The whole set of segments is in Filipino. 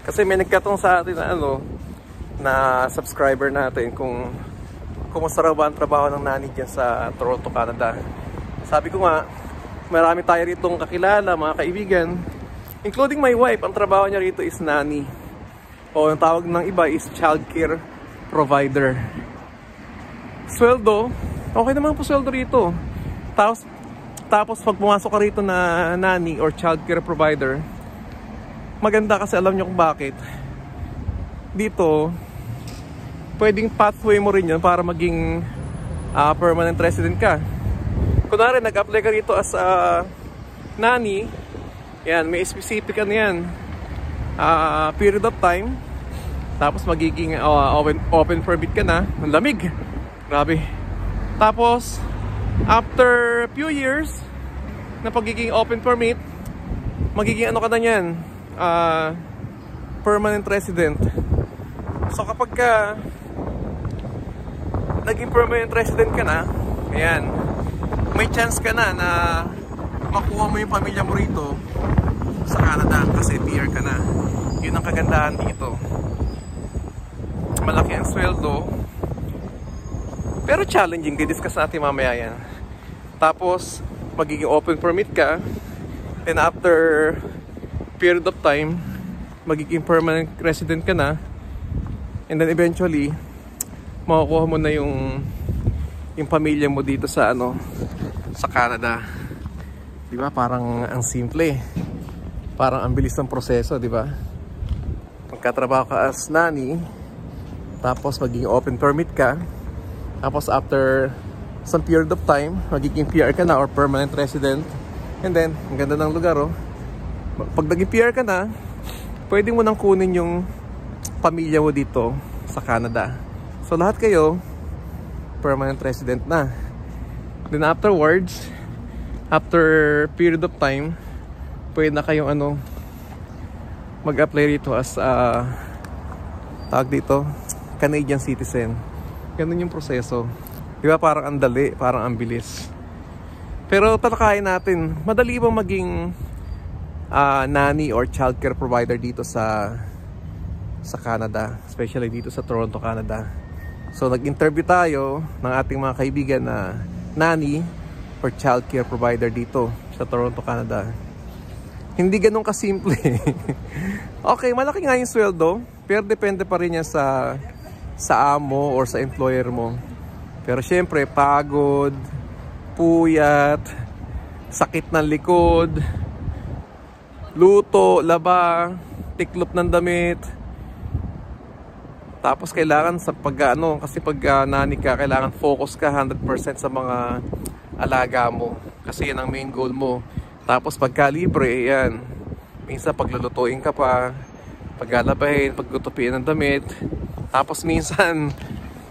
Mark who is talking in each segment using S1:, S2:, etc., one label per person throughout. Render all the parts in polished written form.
S1: Kasi may nagkatong sa atin na na subscriber natin kung kumusta raw ba ang trabaho ng nanny dyan sa Toronto, Canada. Sabi ko nga, marami tayo ritong kakilala, mga kaibigan, including my wife. Ang trabaho niya rito is nanny, o ang tawag ng iba is childcare provider. Sweldo, okay naman po sweldo rito. Tapos pag pumasok ka rito na nanny or childcare provider, maganda kasi alam niyo kung bakit. Dito, pwedeng pathway mo rin yun para maging permanent resident ka. Kunwari, nag-apply ka rito as nanny, yan, may specific yan, period of time, tapos magiging open permit ka na. Ang lamig, grabe. Tapos after a few years na pagiging open permit, magiging ka na yan, permanent resident. So kapag naging permanent resident ka na, ayan, may chance ka na makuha mo yung pamilya mo rito sa Canada kasi PR ka na. Yun ang kagandahan dito. Malaki ang sweldo, pero challenging. Di-discuss natin mamaya yan. Tapos magiging open permit ka, and after period of time, magiging permanent resident ka na, and then eventually makukuha mo na yung pamilya mo dito sa sa Canada. 'Di ba? Parang ang simple. Parang ang bilis ng proseso, 'di ba? Magkatrabaho ka as nanny, tapos magiging open permit ka, tapos after some period of time, magiging PR ka na or permanent resident. And then, ang ganda ng lugar, oh. Pag naging PR ka na, pwede mo nang kunin yung pamilya mo dito sa Canada. So lahat kayo permanent resident na. Then afterwards, after period of time, pwede na kayong mag-apply rito as tawag dito, Canadian citizen. Ganun yung proseso. Di ba, parang ang dali, parang ang bilis. Pero talakayin natin, madali bang maging nanny or childcare provider dito sa Canada, especially dito sa Toronto, Canada? So nag-interview tayo ng ating mga kaibigan na nanny or childcare provider dito sa Toronto, Canada. Hindi ganun kasimple. Okay, malaki nga yung sweldo, pero depende pa rin yan sa amo or sa employer mo. Pero syempre, pagod, puyat, sakit ng likod, luto, laba, tiklop ng damit. Tapos kailangan sa kasi pag nanny ka, kailangan focus ka 100% sa mga alaga mo. Kasi yan ang main goal mo. Tapos pagka libre, yan. Minsan paglulutuin ka pa, paglalabahin, pagtutupiin ng damit. Tapos minsan,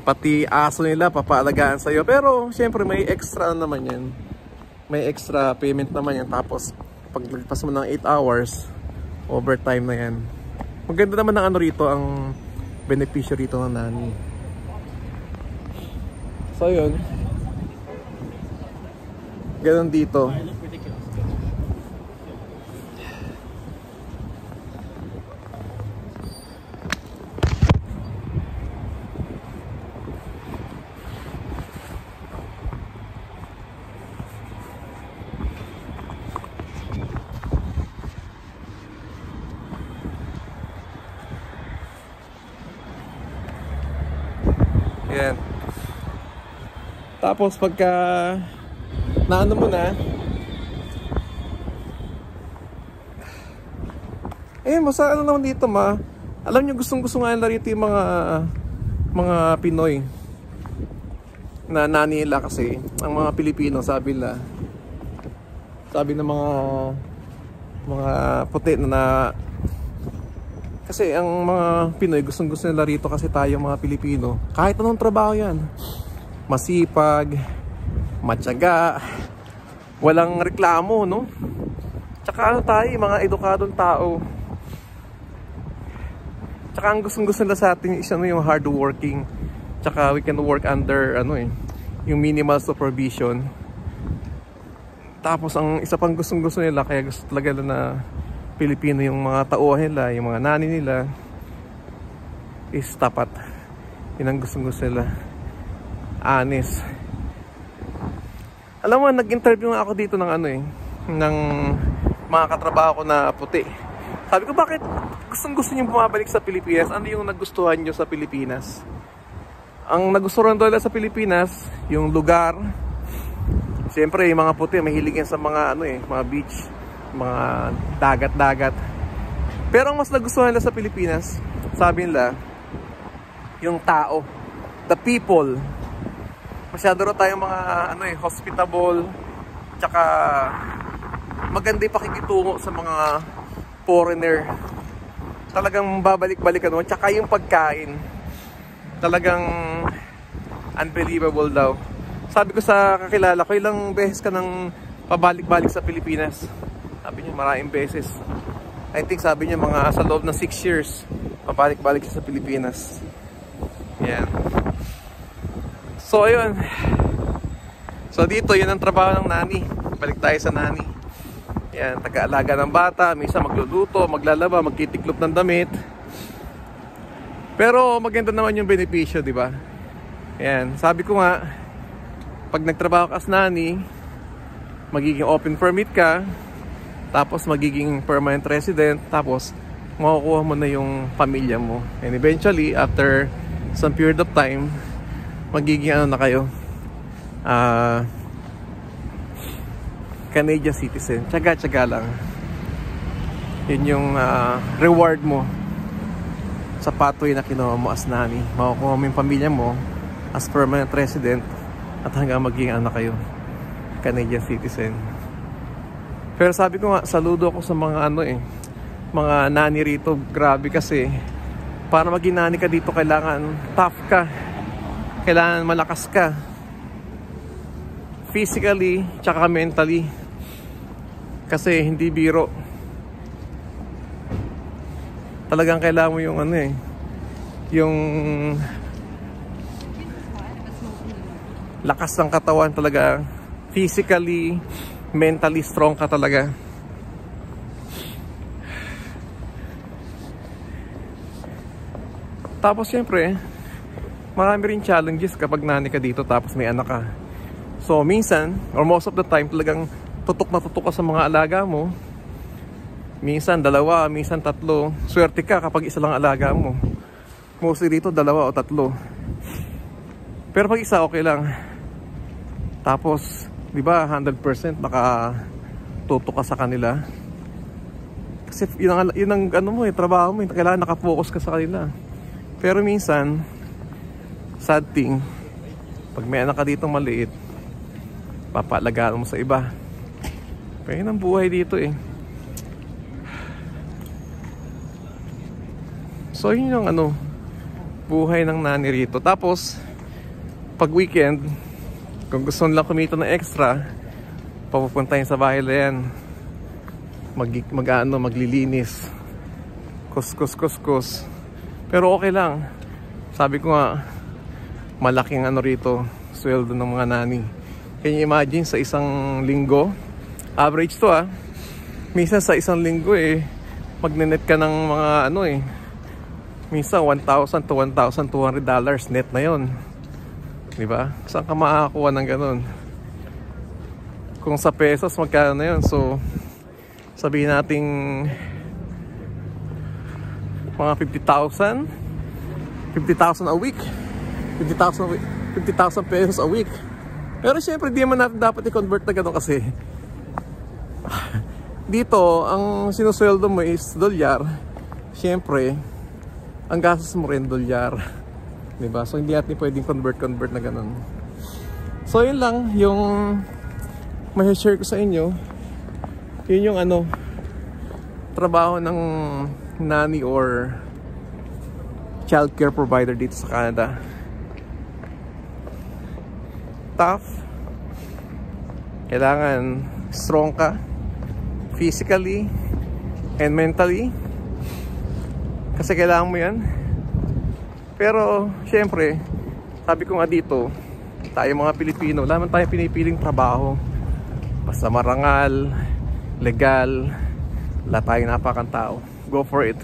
S1: pati aso nila papaalagaan sa'yo. Pero syempre may extra naman yan. May extra payment naman yan. Tapos pag lagpas mo ng 8 hours, overtime na yan. Maganda naman ng rito, ang benepisyo rito ng nanny. So yun, ganun dito. Yan. Tapos pagka naano mo na, masa naman dito, alam nyo, gustong-gusto nga nila rito yung mga Pinoy na nanny nila. Kasi ang mga Pilipino, sabi ng mga puti na kasi ang mga Pinoy, gustong-gusto nila rito kasi tayo mga Pilipino, kahit anong trabaho yan, masipag, matyaga, walang reklamo, no? Tsaka tayo, mga edukadong tao. Tsaka ang gustong-gusto nila sa atin is yung hard working. Tsaka we can work under yung minimal supervision. Tapos ang isa pang gustong-gusto nila, kaya gusto talaga na Pilipino yung mga tauhan nila, yung mga nani nila, is tapat. Yun ang gusto nila. Honest. Alam mo, nag-interview nga ako dito ng ng mga katrabaho ko na puti. Sabi ko, bakit gustong-gusto niyo bumabalik sa Pilipinas? Ano yung nagustuhan niyo sa Pilipinas? Ang nagustuhan doon sa Pilipinas, yung lugar. Siyempre, yung mga puti, mahilig yan sa mga mga beach, mga dagat-dagat. Pero ang mas nagustuhan nila sa Pilipinas, sabi nila, yung tao, the people. Masyado rin tayong mga hospitable, tsaka maganda yung pakikitungo sa mga foreigner. Talagang babalik-balikan mo. Tsaka yung pagkain, talagang unbelievable daw. Sabi ko sa kakilala ko, ilang beses ka nang pabalik-balik sa Pilipinas? Sabi niya, maraming beses. I think sabi niya mga sa loob ng 6 years pabalik-balik sa Pilipinas. Yan. So ayun. So dito, yun ang trabaho ng nani. Balik tayo sa nani. Yan, taga-alaga ng bata, minsan magluluto, maglalaba, magtitiklop ng damit. Pero maganda naman yung benepisyo, di ba? Yan, sabi ko nga, pag nagtrabaho ka as nani, magiging open permit ka, tapos magiging permanent resident, tapos makukuha mo na yung pamilya mo. And eventually, after some period of time, magiging na kayo, Canadian citizen. Tsaga-tsaga lang. Yun yung reward mo sa pathway na kinuha mo as nani. Makukuha mo yung pamilya mo as permanent resident at hanggang maging kayo, Canadian citizen. Pero sabi ko nga, saludo ako sa mga mga nani rito. Grabe kasi, para maging nani ka dito, kailangan tough ka, kailangan malakas ka, physically tsaka mentally, kasi hindi biro. Talagang kailangan mo yung yung lakas ng katawan talaga, physically, mentally strong ka talaga. Tapos syempre, marami rin challenges kapag nani ka dito tapos may anak ka. So minsan, or most of the time, talagang tutok na tutok ka sa mga alaga mo. Minsan 2, minsan 3. Swerte ka kapag isa lang alaga mo. Mostly dito 2 o 3. Pero pag isa, okay lang. Tapos, di ba, 100% nakatutok ka sa kanila. Kasi yun ang trabaho mo, kailangan nakafocus ka sa kanila. Pero minsan, sad thing, pag may anak ka dito maliit, papalagaan mo sa iba. Pero yun ang buhay dito So yun yung buhay ng nani rito. Tapos pag weekend, kung gusto nila kumita ng extra, papupuntahin sa bahay na yan, maglilinis, kus. Pero okay lang. Sabi ko nga, malaking rito, sweldo ng mga nani. Can you imagine sa isang linggo, average to minsan sa isang linggo magnenet ka ng mga minsan $1,000 to $1,200 net na yon, di ba? Saan ka makakakuha ng ganun? Kung sa pesos, magkano na yun? So sabihin nating mga 50,000 a week, 50,000 pesos a week. Pero syempre di man natin dapat i-convert na gano'n kasi dito ang sinusweldo mo is dolyar. Syempre ang gastos mo rin dolyar, diba? So hindi natin pwedeng convert na gano'n. So yun lang yung ma-share ko sa inyo. Yun yung trabaho ng nanny or childcare provider dito sa Canada. Tough. Kailangan strong ka physically and mentally, kasi kailangan mo yan. Pero syempre, sabi ko nga dito, tayo mga Pilipino, wala man tayo pinipiling trabaho, basta marangal, legal, wala tayong napakang tao. Go for it.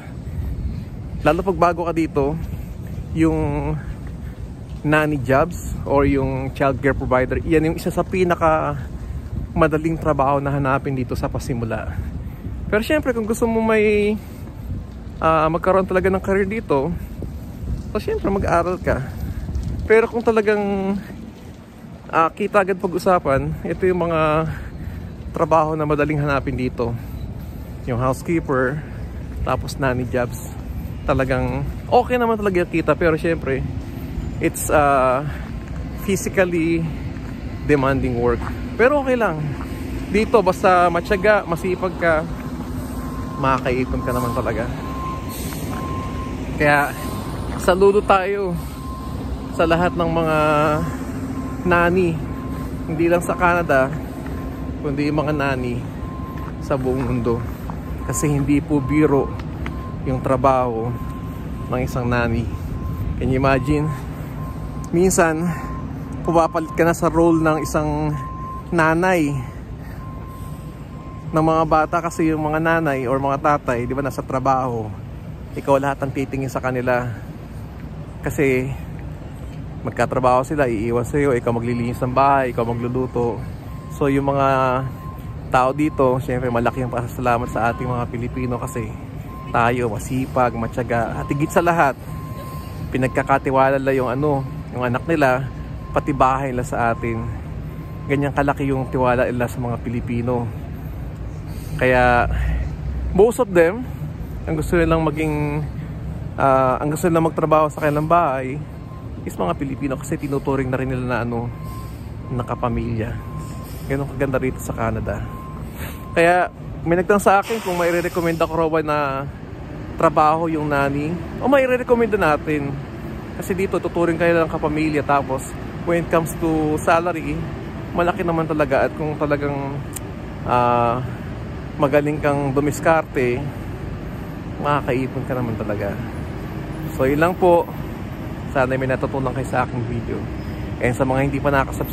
S1: Lalo pag bago ka dito, yung nanny jobs or yung child care provider, yan yung isa sa pinaka madaling trabaho na hanapin dito sa pasimula. Pero syempre kung gusto mo may magkaroon talaga ng career dito, so syempre mag-aaral ka. Pero kung talagang kita agad pag-usapan, ito yung mga trabaho na madaling hanapin dito. Yung housekeeper, tapos nanny jobs. Talagang okay naman talaga yung kita, pero syempre it's physically demanding work. Pero okay lang. Dito basta matyaga, masipag ka, makakaipon ka naman talaga. Kaya saludo tayo sa lahat ng mga nani, hindi lang sa Canada, kundi yung mga nani sa buong mundo. Kasi hindi po biro yung trabaho ng isang nani. Can you imagine? Minsan pumapalit ka na sa role ng isang nanay ng mga bata, kasi yung mga nanay or mga tatay, di ba, nasa trabaho, ikaw lahat ang titingin sa kanila kasi magkatrabaho sila, iiwan sa'yo, ikaw maglilinis ng bahay, ikaw magluluto. So yung mga tao dito, syempre malaki ang pasasalamat sa ating mga Pilipino kasi tayo masipag, matyaga, at higit sa lahat pinagkakatiwala nila yung anak nila, pati bahay nila sa atin. Ganyan kalaki yung tiwala nila sa mga Pilipino. Kaya most of them, ang gusto nilang magtrabaho sa kanilang bahay is mga Pilipino, kasi tinuturing na rin nila na nakapamilya. Ganun kaganda rito sa Canada. Kaya may nagtanong sa akin kung may re-recommend ako raw na trabaho yung nanny, o may re-recommend natin. Kasi dito tuturing kayo ng kapamilya, tapos when it comes to salary, malaki naman talaga. At kung talagang magaling kang dumiskarte, makakaipon ka naman talaga. So yun lang po. Sana may natutunan kayo sa aking video. And sa mga hindi pa nakasubscribe